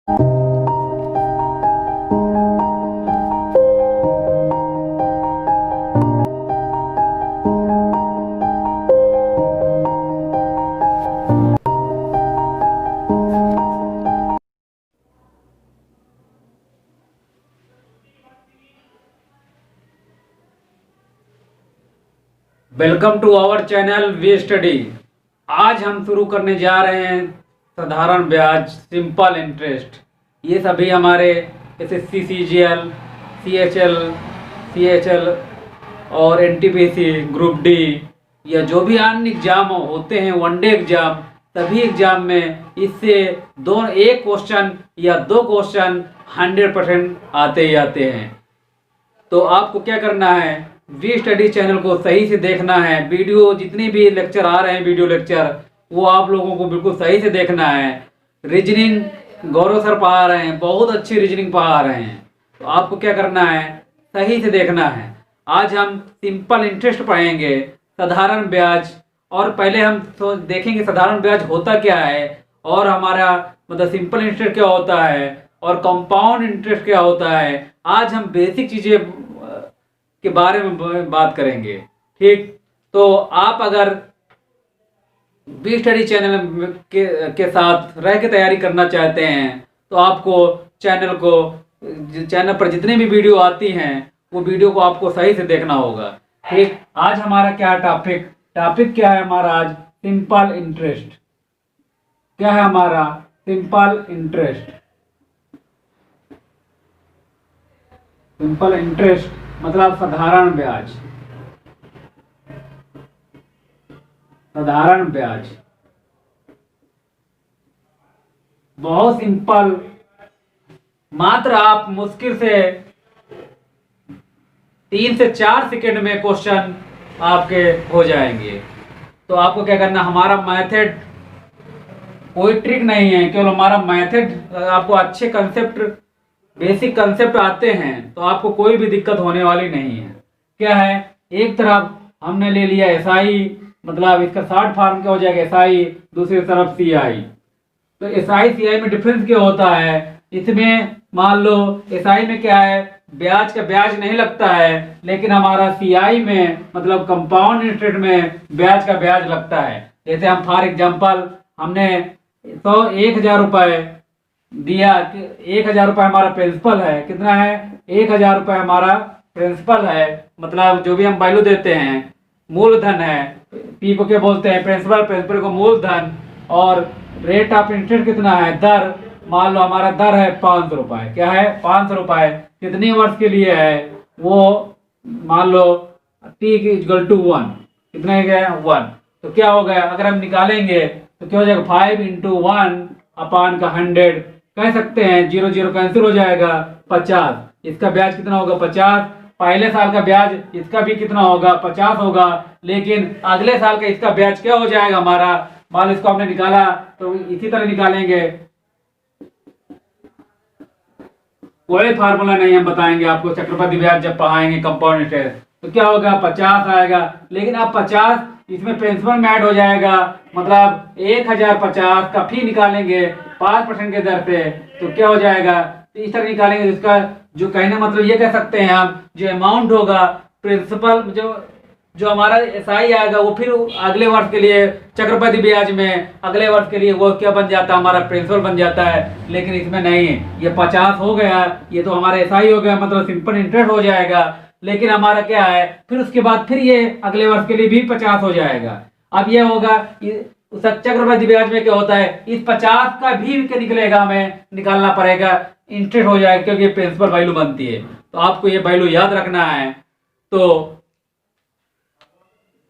Welcome to our channel we study. आज हम शुरू करने जा रहे हैं साधारण ब्याज, सिंपल इंटरेस्ट। ये सभी हमारे एसएससी, सीजीएल, सीएचएल और एनटीपीसी, ग्रुप डी या जो भी अन्य एग्जाम होते हैं, वनडे एग्जाम, सभी एग्जाम में इससे एक क्वेश्चन या दो क्वेश्चन 100% आते ही आते हैं। तो आपको क्या करना है, वी स्टडी चैनल को सही से देखना है। वीडियो जितने भी लेक्चर आ रहे हैं, वीडियो लेक्चर, वो आप लोगों को बिल्कुल सही से देखना है। रीजनिंग गौरव सर पढ़ा रहे हैं, बहुत अच्छी रीजनिंग पढ़ा रहे हैं। तो आपको क्या करना है, सही से देखना है। आज हम सिंपल इंटरेस्ट पढ़ेंगे, साधारण ब्याज। और पहले हम तो देखेंगे साधारण ब्याज होता क्या है, और हमारा मतलब सिंपल इंटरेस्ट क्या होता है, और कंपाउंड इंटरेस्ट क्या होता है। आज हम बेसिक चीज़ें के बारे में बात करेंगे। ठीक, तो आप अगर बी स्टडी चैनल के साथ रह के तैयारी करना चाहते हैं तो आपको चैनल पर जितने भी वीडियो आती हैं वो वीडियो को आपको सही से देखना होगा। ठीक, आज हमारा क्या टॉपिक क्या है हमारा आज, सिंपल इंटरेस्ट। क्या है हमारा सिंपल इंटरेस्ट? सिंपल इंटरेस्ट मतलब साधारण ब्याज। साधारण ब्याज बहुत सिंपल, मात्र आप मुश्किल से 3 से 4 सेकंड में क्वेश्चन आपके हो जाएंगे। तो आपको क्या करना, हमारा मेथड कोई ट्रिक नहीं है, केवल हमारा मेथड आपको अच्छे कंसेप्ट, बेसिक कंसेप्ट आते हैं तो आपको कोई भी दिक्कत होने वाली नहीं है। क्या है, एक तरफ हमने ले लिया एसआई, मतलब इसका शॉर्ट फॉर्म क्या हो जाएगा एसआई, दूसरी तरफ सीआई। तो एसआई सीआई में डिफरेंस क्या होता है, इसमें मान लो एसआई में क्या है, ब्याज का ब्याज नहीं लगता है, लेकिन हमारा सीआई में मतलब कंपाउंड इंटरेस्ट में ब्याज का ब्याज लगता है। जैसे हम फॉर एग्जाम्पल हमने 1,000 रुपये दिया, 1,000 रुपये हमारा प्रिंसिपल है। कितना है, 1,000 रुपये हमारा प्रिंसिपल है। मतलब जो भी हम वैल्यू देते हैं, मूलधन है, पी को क्या बोलते हैं, प्रिंसिपल को मूलधन। और रेट ऑफ इंटरेस्ट कितना है, दर, मान लो हमारा दर है 500 रुपये। क्या है, 500 रुपये। कितने वर्ष के लिए है वो, मान लो t = 1, कितना है गया 1। तो क्या हो गया, अगर हम निकालेंगे तो क्या हो जाएगा, 5 × 1/100 कह सकते हैं। 0 0 कैंसिल हो जाएगा, 50। इसका ब्याज कितना होगा, 50। पहले साल का ब्याज इसका भी कितना होगा, 50 होगा। लेकिन अगले साल का इसका ब्याज क्या हो जाएगा हमारा, मान लो इसको हमने निकाला तो इसी तरह निकालेंगे, कोई फार्मूला नहीं हम बताएंगे आपको। चक्रवृद्धि ब्याज जब पढ़ाएंगे कंपाउंड इंटरेस्ट तो क्या होगा, 50 आएगा। लेकिन अब 50 इसमें प्रिंसिपल में ऐड हो जाएगा, मतलब 1,050 का फी निकालेंगे 5% के दर पे, तो क्या हो जाएगा, तो इस तरह निकालेंगे। इसका जो कहने मतलब ये कह सकते हैं हम, जो अमाउंट होगा प्रिंसिपल, जो हमारा एसआई आएगा वो फिर अगले वर्ष के लिए चक्रवृद्धि ब्याज में अगले वर्ष के लिए वो क्या बन जाता है, हमारा प्रिंसिपल बन जाता है। लेकिन इसमें नहीं, ये 50 हो गया, ये तो हमारा एसआई हो गया, मतलब सिंपल इंटरेस्ट हो जाएगा। लेकिन हमारा क्या है, फिर उसके बाद फिर ये अगले वर्ष के लिए भी 50 हो जाएगा। अब ये होगा, चक्रवृद्धि ब्याज में क्या होता है, इस 50 का भी क्या निकलेगा, हमें निकालना पड़ेगा, इंटरेस्ट हो जाएगा, क्योंकि प्रिंसिपल वैल्यू बनती है। तो आपको ये वैल्यू याद रखना है। तो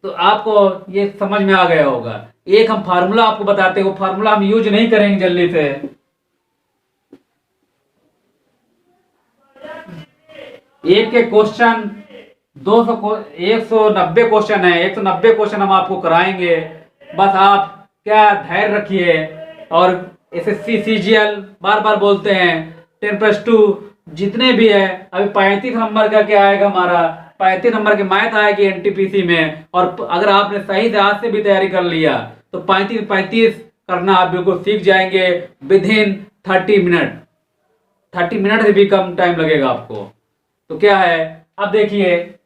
आपको ये समझ में आ गया होगा। एक हम फार्मूला आपको बताते हैं, वो फार्मूला हम यूज नहीं करेंगे जल्दी से। एक क्वेश्चन 190 क्वेश्चन है, 190 क्वेश्चन हम आपको कराएंगे। बस आप क्या धैर्य रखिए। और एसएससी, सीजीएल बार बार बोलते हैं, 10+2 जितने भी है, अभी 35 नंबर का क्या आएगा हमारा, 35 नंबर की मैथ आएगी एनटीपीसी में। और अगर आपने सही से आज से भी तैयारी कर लिया तो 35 करना आप बिल्कुल सीख जाएंगे विद इन 30 मिनट। 30 मिनट से भी कम टाइम लगेगा आपको। तो क्या है, अब देखिए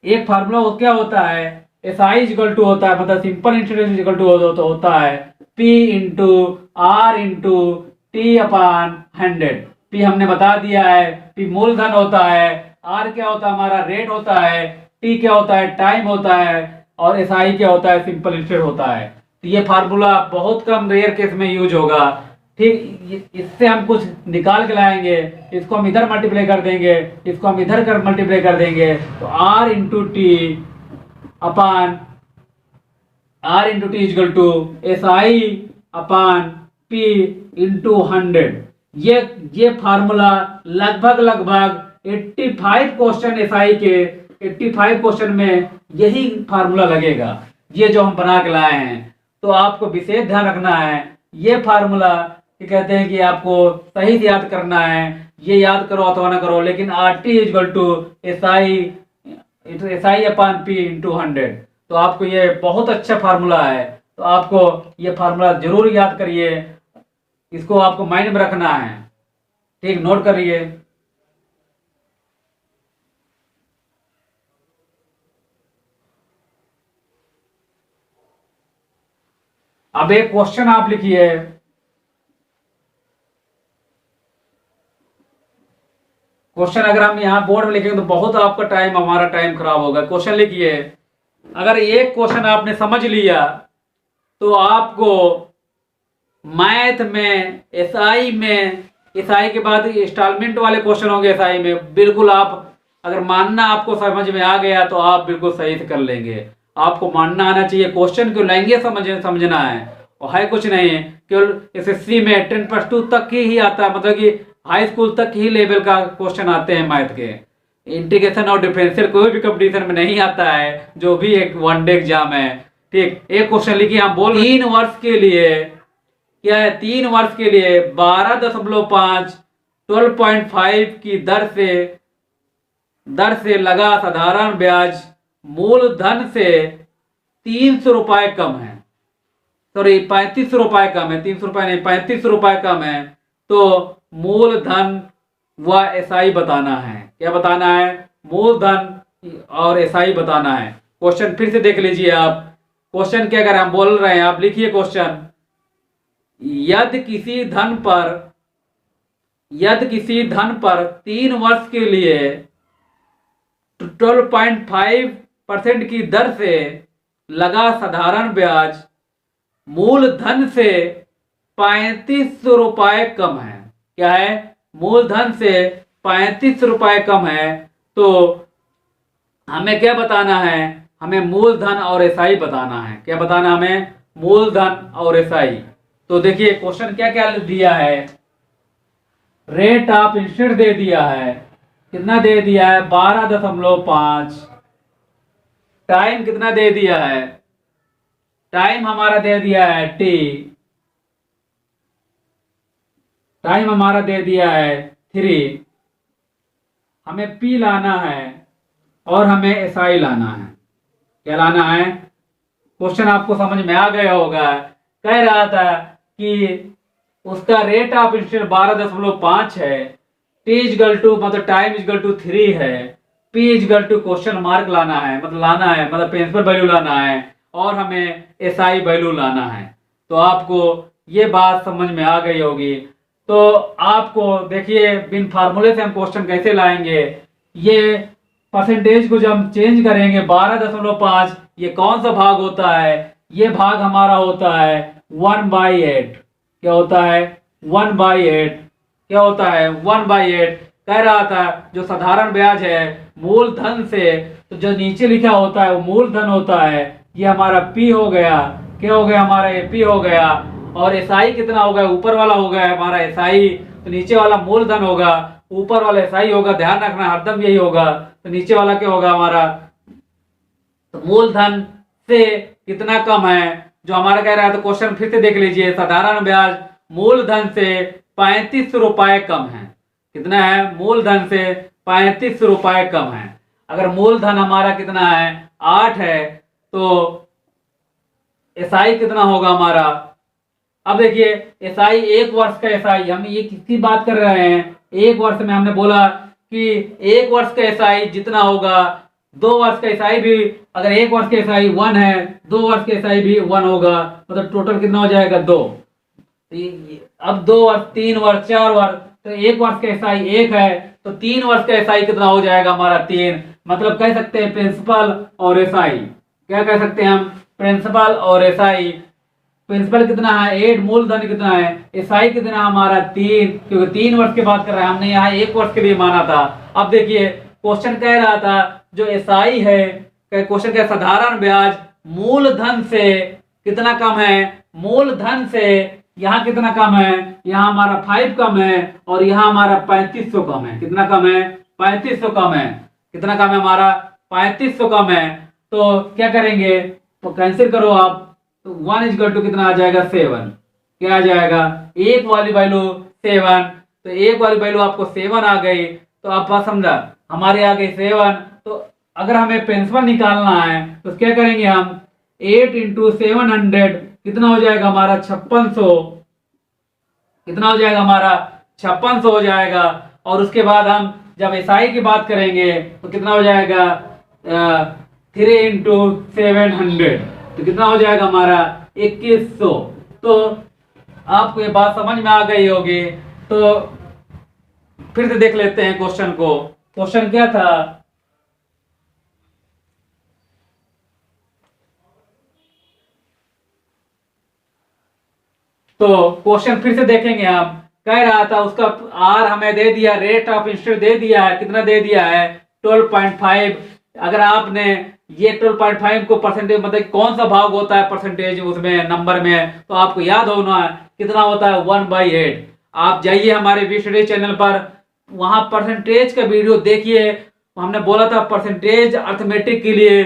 एक फार्मूला क्या होता है, एस आई इजल टू होता है, मतलब सिंपल इंस्टेंट इजल टू होता है P into R into T upon 100। P हमने बता दिया है, P मूलधन होता है, R क्या होता है हमारा रेट होता है, T क्या होता है टाइम होता है, और एस आई क्या होता है सिंपल इंस्टेंट होता है। तो ये फार्मूला बहुत कम रेयर केस में यूज होगा। ठीक, इससे हम कुछ निकाल के लाएंगे, इसको हम इधर मल्टीप्लाई कर देंगे, इसको हम इधर कर मल्टीप्लाई कर देंगे, तो R into T upon R into T equal to S I upon P into 100। ये फार्मूला लगभग 85 क्वेश्चन एस आई के 85 क्वेश्चन में यही फार्मूला लगेगा, ये जो हम बना के लाए हैं। तो आपको विशेष ध्यान रखना है, ये फार्मूला कहते हैं कि आपको सही से याद करना है, ये याद करो अथवा ना करो, लेकिन R T equal to S I upon P into 100। तो आपको ये बहुत अच्छा फार्मूला है, तो आपको ये फार्मूला जरूर याद करिए, इसको आपको माइंड में रखना है। ठीक, नोट करिए। अब एक क्वेश्चन आप लिखिए, क्वेश्चन अगर हम यहाँ बोर्ड में लिखेंगे तो बहुत आपका टाइम, हमारा टाइम खराब होगा। क्वेश्चन लिखिए, अगर एक क्वेश्चन आपने समझ लिया तो आपको मैथ में एसआई में, एसआई के बाद इंस्टॉलमेंट वाले क्वेश्चन होंगे एसआई में, बिल्कुल आप अगर मानना आपको समझ में आ गया तो आप बिल्कुल सही से कर लेंगे। आपको मानना आना चाहिए, क्वेश्चन क्यों लाएंगे समझना है, और है कुछ नहीं है, केवल एसएससी में 10+2 तक ही आता है, मतलब कि हाई स्कूल तक ही लेवल का क्वेश्चन आते हैं मैथ के। इंटीग्रेशन और डिफरेंशियल कोई भी कंपटीशन में नहीं आता है, जो भी एक वनडे एग्जाम है। ठीक, एक क्वेश्चन लिखिए, हम बोल 3 वर्ष के लिए क्या है, 3 वर्ष के लिए 12.5 12.5 की दर से लगा साधारण ब्याज मूलधन से 300 रुपए कम है, सॉरी 35 रुपए कम है, 300 रुपए नहीं 35 रुपए कम है, तो मूलधन व एसआई बताना है। क्या बताना है, मूलधन और एसआई बताना है। क्वेश्चन फिर से देख लीजिए आप, क्वेश्चन क्या अगर हम बोल रहे हैं, आप लिखिए क्वेश्चन, यदि किसी धन पर 3 वर्ष के लिए 12.5% की दर से लगा साधारण ब्याज मूलधन से 35 रुपए कम है। क्या है, मूलधन से 35 रुपए कम है, तो हमें क्या बताना है, हमें मूलधन और एसआई बताना है। क्या बताना हमें, मूलधन और एसआई। तो देखिए क्वेश्चन क्या क्या दिया है, रेट ऑफ इंटरेस्ट दे दिया है, कितना दे दिया है 12.5, टाइम कितना दे दिया है, टाइम हमारा दे दिया है टी, टाइम हमारा दे दिया है 3, हमें पी लाना है और हमें एसआई लाना है। क्या लाना है, क्वेश्चन आपको समझ में आ गया होगा। कह रहा था कि उसका रेट ऑफ इंटरेस्ट 12.5 है, टी इजल टू मतलब टाइम इजल टू 3 है, P equal to question mark लाना है, मतलब प्रिंसिपल वैल्यू लाना है, और हमें एसआई वैल्यू लाना है। तो आपको ये बात समझ में आ गई होगी। तो आपको देखिए बिन फार्मूले से हम क्वेश्चन कैसे लाएंगे, ये परसेंटेज को जब हम चेंज करेंगे 12.5, ये कौन सा भाग होता है, ये भाग हमारा होता है 1/8। क्या होता है, 1/8। क्या होता है, 1/8। कह रहा था जो साधारण ब्याज है मूलधन से, तो जो नीचे लिखा होता है वो मूलधन होता है, ये हमारा पी हो गया। क्या हो गया हमारा, ये पी हो गया, और एसआई कितना होगा, ऊपर वाला हो गया हमारा एसआई, तो नीचे वाला मूलधन होगा, ऊपर वाला एसआई होगा। ध्यान रखना हरदम यही होगा। तो नीचे वाला क्या होगा हमारा, तो मूलधन से कितना कम है जो हमारा कह रहा है। तो क्वेश्चन फिर से देख लीजिए, साधारण ब्याज मूलधन से 35 रुपए कम है। कितना है, मूलधन से 35 रुपए कम है। अगर मूलधन हमारा कितना है 8 है, तो एसआई कितना होगा हमारा अब देखिए एसआई, एक वर्ष का एसआई, हम ये किसकी बात कर रहे हैं, एक वर्ष में हमने बोला कि एक वर्ष का एसआई जितना होगा, 2 वर्ष का एसआई भी, अगर एक वर्ष का एसआई 1 है, 2 वर्ष का एसआई भी 1 होगा, मतलब टोटल कितना हो जाएगा 2। अब 2 वर्ष, 3 वर्ष, 4 वर्ष, तो एक वर्ष का एसआई 1 है, तो 3 वर्ष का एसआई कितना हो जाएगा हमारा 3। मतलब कह सकते हैं प्रिंसिपल और एसआई, क्या कह सकते हैं हम, प्रिंसिपल और एसआई। प्रिंसिपल कितना है 8, मूलधन कितना है, एसआई कितना हमारा 3, क्योंकि 3 वर्ष की बात कर रहे हैं, हमने यहाँ 1 वर्ष के लिए माना था। अब देखिए क्वेश्चन कह रहा था जो एसआई है, क्वेश्चन का साधारण ब्याज मूलधन से कितना कम है, मूलधन से यहाँ कितना कम है, यहाँ हमारा 5 कम है और यहाँ हमारा 3500 कम है। कितना कम है, 3500 कम है। कितना कम है हमारा, 3500 कम है। तो क्या करेंगे, तो कैंसिल करो आप, तो 1 इक्वल टू कितना आ जाएगा 7। क्या आ जाएगा, एक वाली वैल्यू 7, तो एक वाली वैल्यू आपको 7 आ गई। तो आप बात समझा, हमारे आ गई 7। तो अगर हमें प्रिंसिपल निकालना है तो क्या करेंगे हम, 8 इंटू 700 कितना हो जाएगा हमारा 5600। कितना हो जाएगा हमारा 5600 हो जाएगा। और उसके बाद हम जब एसआई की बात करेंगे तो कितना हो जाएगा 3 इंटू 700, तो कितना हो जाएगा हमारा 2100। तो आपको ये बात समझ में आ गई होगी। तो फिर से देख लेते हैं क्वेश्चन को। क्वेश्चन क्या था, तो क्वेश्चन फिर से देखेंगे हम। कह रहा था उसका आर हमें दे दिया, रेट ऑफ इंटरेस्ट दे दिया है, कितना दे दिया है 12.5। अगर आपने ये 12.5 को परसेंटेज, मतलब कौन सा भाग होता है परसेंटेज उसमें नंबर में, तो आपको याद होना है कितना होता है 1/8। आप जाइए हमारे वी स्टडी चैनल पर, वहां परसेंटेज का वीडियो देखिए। हमने बोला था परसेंटेज अर्थमेटिक के लिए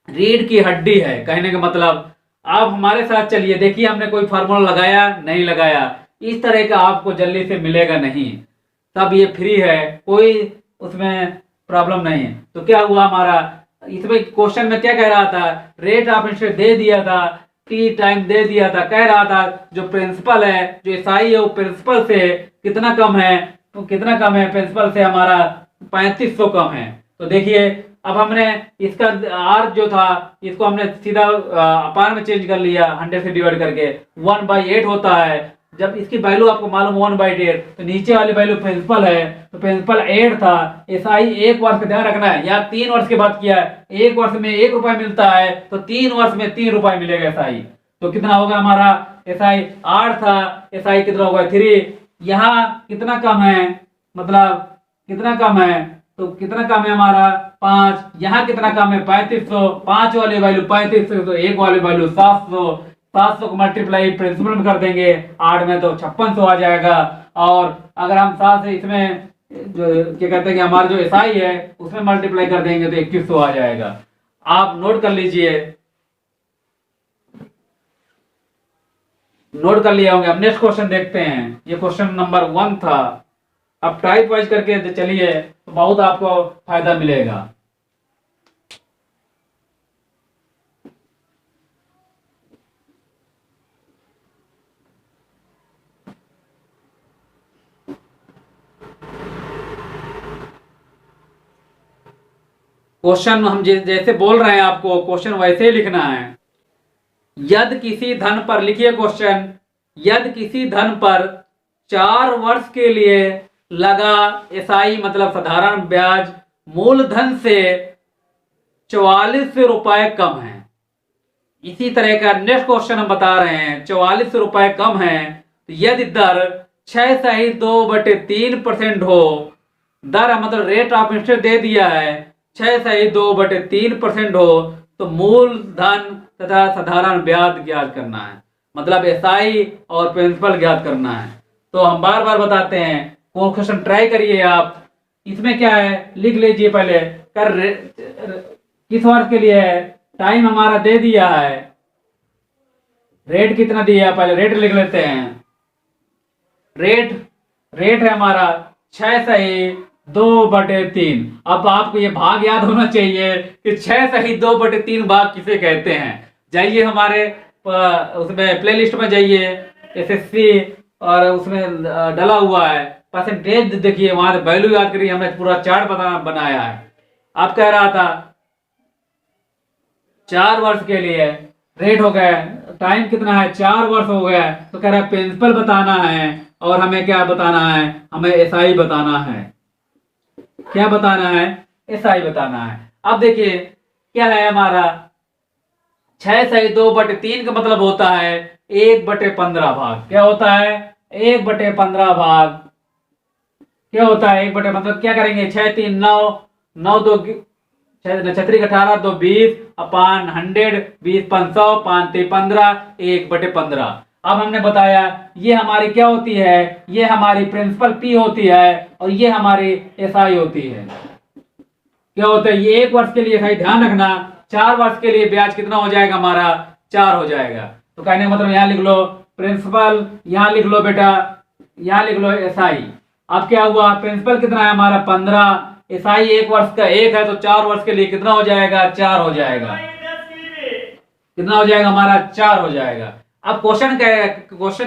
रीढ़ की हड्डी है, कहने का मतलब। आप हमारे साथ चलिए, देखिए हमने कोई फार्मूला लगाया नहीं लगाया, इस तरह का आपको जल्दी से मिलेगा नहीं। तब ये फ्री है, कोई उसमें प्रॉब्लम नहीं है। तो क्या हुआ हमारा, इसमें क्वेश्चन में क्या कह रहा था, रेट ऑफ इंटरेस्ट दे दिया था, टी टाइम दे दिया था, कह रहा था जो प्रिंसिपल है, जो एसआई है, वो प्रिंसिपल से कितना कम है, तो कितना कम है प्रिंसिपल से हमारा 3500 कम है। तो देखिए अब हमने इसका आर जो था इसको हमने सीधा अपार में चेंज कर लिया, 100 से डिवाइड करके 1/8 होता है। जब इसकी वैल्यू आपको मालूम 1/8, तो नीचे वाली वैल्यू प्रिंसिपल है, तो प्रिंसिपल 8 था। एसआई 1 वर्ष का ध्यान रखना है, या 3 वर्ष की बात किया है, 1 वर्ष में 1 रुपया मिलता है, तो 3 वर्ष में 3 रुपया मिलेगा एसआई। तो कितना होगा हमारा, एसआई 8 था, एसआई कितना होगा 3। यहाँ कितना कम है, मतलब कितना कम है, तो कितना कम है हमारा 5। यहाँ कितना कम है 3500, 5 वाली वैल्यू 3500, तो 1 वाली वैल्यू 700। 700 को मल्टीप्लाई प्रिंसिपल में कर देंगे 8 में, तो 5600 आ जाएगा। और अगर हम 7 से इसमें जो क्या कहते हैं कि हमारा जो एसआई है उसमें मल्टीप्लाई कर देंगे तो 2100 आ जाएगा। आप नोट कर लीजिए, नोट कर लिए होंगे। अब नेक्स्ट क्वेश्चन देखते हैं। ये क्वेश्चन नंबर 1 था। अब टाइप वाइज करके चलिए तो बहुत आपको फायदा मिलेगा। क्वेश्चन हम जैसे बोल रहे हैं आपको क्वेश्चन वैसे ही लिखना है। यदि किसी धन पर, लिखिए क्वेश्चन, यदि किसी धन पर 4 वर्ष के लिए लगा एसआई मतलब साधारण ब्याज मूलधन से 44 रुपए कम है। इसी तरह का नेक्स्ट क्वेश्चन हम बता रहे हैं, 44 रुपए कम है, तो यदि दर 6.2/3% हो, दर मतलब रेट ऑफ इंटरेस्ट दे दिया है 6.2/3% हो, तो मूलधन तथा साधारण ब्याज ज्ञात करना है, मतलब एसआई और प्रिंसिपल ज्ञात करना है। तो हम बार बार बताते हैं, वो क्वेश्चन ट्राई करिए आप। इसमें क्या है लिख लीजिए पहले, किस वर्ष के लिए है, टाइम हमारा दे दिया है, रेट कितना दिया है, पहले रेट लिख लेते हैं। रेट है हमारा 6/2/3। अब आपको ये भाग याद होना चाहिए कि 6/2/3 भाग किसे कहते हैं। जाइए हमारे उसमें प्लेलिस्ट में जाइए, एसएससी और उसमें डला हुआ है परसेंटेज देखिए, वहां से वैल्यू याद करिए। हमने पूरा चार्ट बनाया है। आप कह रहा था 4 वर्ष के लिए रेट हो गया, टाइम कितना है, 4 वर्ष हो गया, तो कह रहा है प्रिंसिपल बताना है और हमें क्या बताना है, हमें एसआई बताना है। क्या बताना है, एसआई बताना है। अब देखिए क्या है हमारा 6/2/3 का मतलब होता है 1/15 भाग। क्या होता है 1/15 भाग। क्या होता है 1/15, क्या करेंगे 6 3 9 9 2 6 18 2 20 अपान 100 20 500 5 3 15 1/15। अब हमने बताया ये हमारी क्या होती है, ये हमारी प्रिंसिपल पी होती है और ये हमारी एसआई होती है। क्या होता है ये 1 वर्ष के लिए एसआई, ध्यान रखना 4 वर्ष के लिए ब्याज कितना हो जाएगा हमारा 4 हो जाएगा। तो कहने का मतलब यहाँ लिख लो प्रिंसिपल, यहाँ लिख लो बेटा, यहाँ लिख लो एसआई। अब क्या हुआ प्रिंसिपल कितना है हमारा 15, एसआई 1 वर्ष का 1 है, तो 4 वर्ष के लिए कितना हो जाएगा 4 हो जाएगा। कितना हो जाएगा हमारा 4 हो जाएगा। अब क्वेश्चन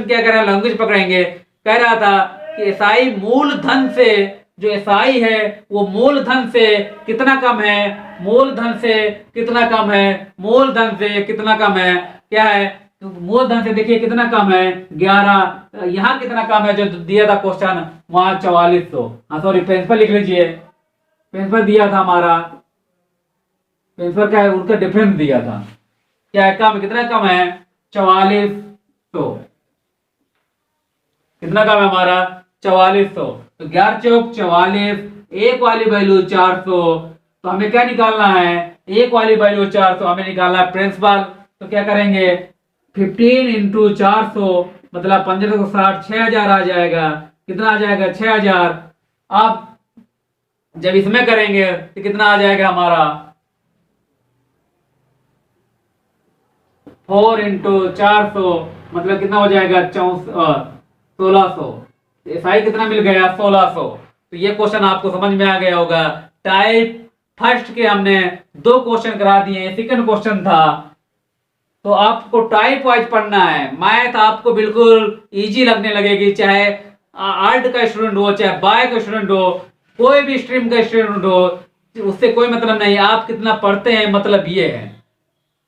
क्या कह रहा है, लैंग्वेज पकड़ेंगे। कह रहा था कि एसआई मूलधन से, जो एसआई है वो मूलधन से कितना कम है, मूलधन से कितना कम है, मूलधन से कितना कम है। क्या है मूलधन से देखिए कितना कम है 11, यहाँ कितना कम है जो दिया था क्वेश्चन वहां 4400। हाँ सॉरी प्रिंसिपल लिख लीजिए, प्रिंसिपल दिया था हमारा, प्रिंसिपल क्या है उनका डिफरेंस दिया था। क्या है कम, कितना कम है 4400। कितना कम है हमारा 4400। तो 11 चौक 44, एक वाली वैल्यू 400। तो हमें क्या निकालना है, एक वाली वैल्यू 400 हमें निकालना है प्रिंसिपल। तो क्या करेंगे 15 इंटू 400 मतलब 1560 6000 आ जाएगा। कितना आ जाएगा 6000। अब जब इसमें करेंगे तो कितना आ जाएगा हमारा 4 इंटू 400 मतलब कितना हो जाएगा 1600। एसआई कितना मिल गया 1600। तो ये क्वेश्चन आपको समझ में आ गया होगा। टाइप फर्स्ट के हमने 2 क्वेश्चन करा दिए, सेकंड क्वेश्चन था। तो आपको टाइप वाइज पढ़ना है। मैथ आपको बिल्कुल इजी लगने लगेगी, चाहे आर्ट का स्टूडेंट हो चाहे बाय का स्टूडेंट हो, कोई भी स्ट्रीम का स्टूडेंट हो, उससे कोई मतलब नहीं, आप कितना पढ़ते हैं मतलब ये है।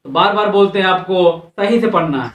तो बार बार बोलते हैं आपको सही से पढ़ना है।